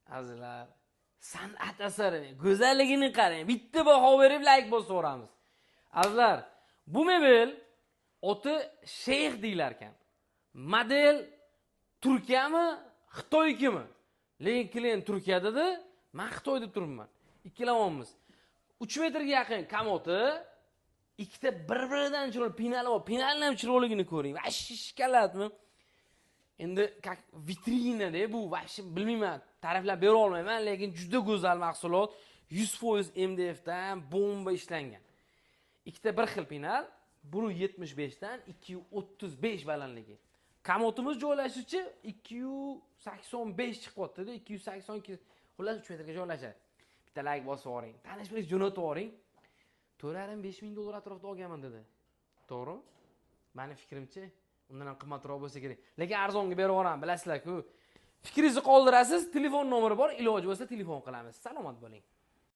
Azizlar, san'at asari, go'zalligini qarang. Bitta baho berib like bosaveramiz. Azizlar, bu mebel oti Sheyx deylar ekan. Model Turkiyami, Xitoykimi? Lekin klient Turkiyada-da, men Xitoy deb turibman. Ikkilamonmiz. 3 metrga yaqin kamoti, ikkita bir-biridan chiroyli pinali bor. Pinalni ham chiroyligini ko'ring. Va shishkalatmi? Endi как vitrina-da bu, vaqti bilmayman, ta'riflab bera olmayman, lekin juda go'zal mahsulot, 100% MDF dan bomba ishlangan. Ikkita bir xil pinal, 1.75 dan 2.35 balandligi. Kamotimiz joylashishi 2.85 chiqyapti-da, 282, xullas 3 metrga joylashadi. Bitta like bosib yuboring, tanish biringiz jo'natib yuboring. 4.5 ming dollar atrofida olganman dedi. To'g'rimi? Meni fikrimcha, undan ham qimmatroq bo'lsa kerak. Lekin arzonga berib yuboraman, bilasizlar-ku. Fikringizni qoldirasiz, telefon nomeri bor, iloji bo'lsa telefon qilamiz. Salomat bo'ling.